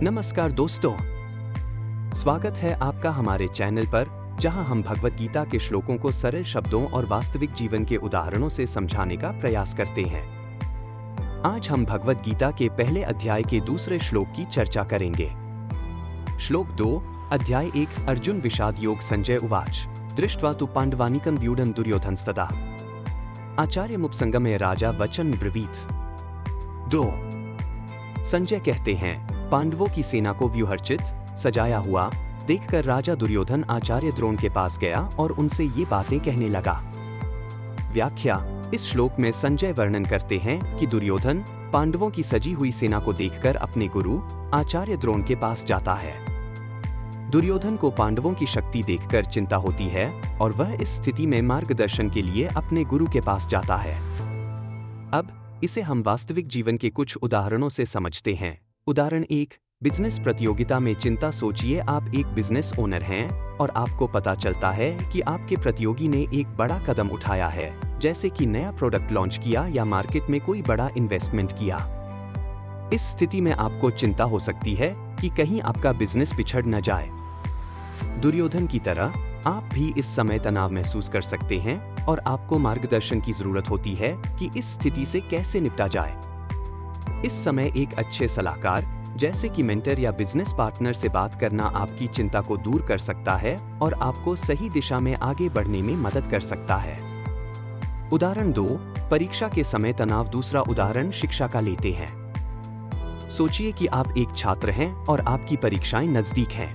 नमस्कार दोस्तों, स्वागत है आपका हमारे चैनल पर, जहां हम भगवत गीता के श्लोकों को सरल शब्दों और वास्तविक जीवन के उदाहरणों से समझाने का प्रयास करते हैं। आज हम भगवत गीता के पहले अध्याय के दूसरे श्लोक की चर्चा करेंगे। श्लोक 2, अध्याय 1, अर्जुन विषाद योग संजय उवाच दृष्ट्वा तु पांडवानीकं व्यूढं दुर्योधनस्तदा आचार्यमुपसंगमे राजा वचन ब्रवीत। 2, संजय कहते हैं, पांडवों की सेना को व्यूहरचित सजाया हुआ देखकर राजा दुर्योधन आचार्य द्रोण के पास गया और उनसे ये बातें कहने लगा। व्याख्या, इस श्लोक में संजय वर्णन करते हैं कि दुर्योधन पांडवों की सजी हुई सेना को देखकर अपने गुरु आचार्य द्रोण के पास जाता है। दुर्योधन को पांडवों की शक्ति देखकर चिंता होती है और वह इस स्थिति में मार्गदर्शन के लिए अपने गुरु के पास जाता है। अब इसे हम वास्तविक जीवन के कुछ उदाहरणों से समझते हैं। उदाहरण 1, बिजनेस प्रतियोगिता में चिंता। सोचिए आप एक बिजनेस ओनर हैं और आपको पता चलता है कि आपके प्रतियोगी ने एक बड़ा कदम उठाया है, जैसे कि नया प्रोडक्ट लॉन्च किया या मार्केट में कोई बड़ा इन्वेस्टमेंट किया। इस स्थिति में आपको चिंता हो सकती है कि कहीं आपका बिजनेस पिछड़ न जाए। दुर्योधन की तरह आप भी इस समय तनाव महसूस कर सकते हैं और आपको मार्गदर्शन की जरूरत होती है कि इस स्थिति से कैसे निपटा जाए। इस समय एक अच्छे सलाहकार जैसे कि मेंटर या बिजनेस पार्टनर से बात करना आपकी चिंता को दूर कर सकता है और आपको सही दिशा में आगे बढ़ने में मदद कर सकता है। उदाहरण 2, परीक्षा के समय तनाव। दूसरा उदाहरण शिक्षा का लेते हैं। सोचिए कि आप एक छात्र हैं और आपकी परीक्षाएं नजदीक हैं।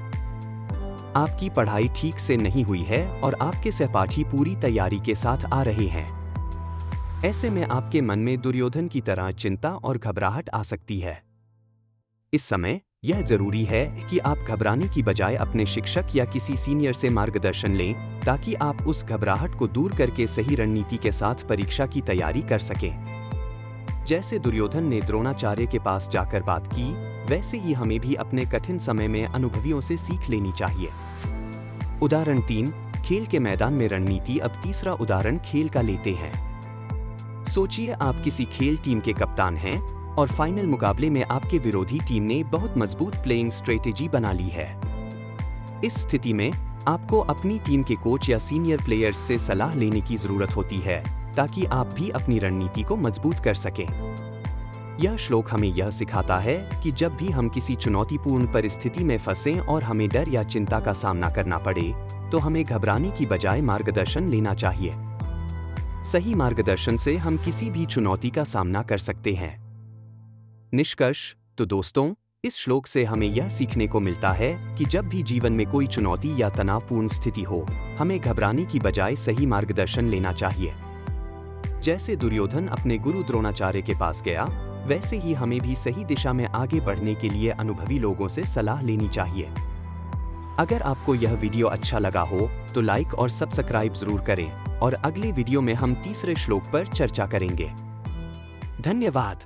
आपकी पढ़ाई ठीक से नहीं हुई है और आपके सहपाठी पूरी तैयारी के साथ आ रहे हैं। ऐसे में आपके मन में दुर्योधन की तरह चिंता और घबराहट आ सकती है। इस समय यह जरूरी है कि आप घबराने की बजाय अपने शिक्षक या किसी सीनियर से मार्गदर्शन लें, ताकि आप उस घबराहट को दूर करके सही रणनीति के साथ परीक्षा की तैयारी कर सकें। जैसे दुर्योधन ने द्रोणाचार्य के पास जाकर बात की, वैसे ही हमें भी अपने कठिन समय में अनुभवियों से सीख लेनी चाहिए। उदाहरण 3, खेल के मैदान में रणनीति। अब तीसरा उदाहरण खेल का लेते हैं। सोचिए आप किसी खेल टीम के कप्तान हैं और फाइनल मुकाबले में आपके विरोधी टीम ने बहुत मजबूत प्लेइंग स्ट्रेटेजी बना ली है। इस स्थिति में आपको अपनी टीम के कोच या सीनियर प्लेयर्स से सलाह लेने की जरूरत होती है, ताकि आप भी अपनी रणनीति को मजबूत कर सकें। यह श्लोक हमें यह सिखाता है कि जब भी हम किसी चुनौतीपूर्ण परिस्थिति में फंसें और हमें डर या चिंता का सामना करना पड़े, तो हमें घबराने की बजाय मार्गदर्शन लेना चाहिए। सही मार्गदर्शन से हम किसी भी चुनौती का सामना कर सकते हैं। निष्कर्ष, तो दोस्तों, इस श्लोक से हमें यह सीखने को मिलता है कि जब भी जीवन में कोई चुनौती या तनावपूर्ण स्थिति हो, हमें घबराने की बजाय सही मार्गदर्शन लेना चाहिए। जैसे दुर्योधन अपने गुरु द्रोणाचार्य के पास गया, वैसे ही हमें भी सही दिशा में आगे बढ़ने के लिए अनुभवी लोगों से सलाह लेनी चाहिए। अगर आपको यह वीडियो अच्छा लगा हो तो लाइक और सब्सक्राइब जरूर करें और अगले वीडियो में हम तीसरे श्लोक पर चर्चा करेंगे। धन्यवाद।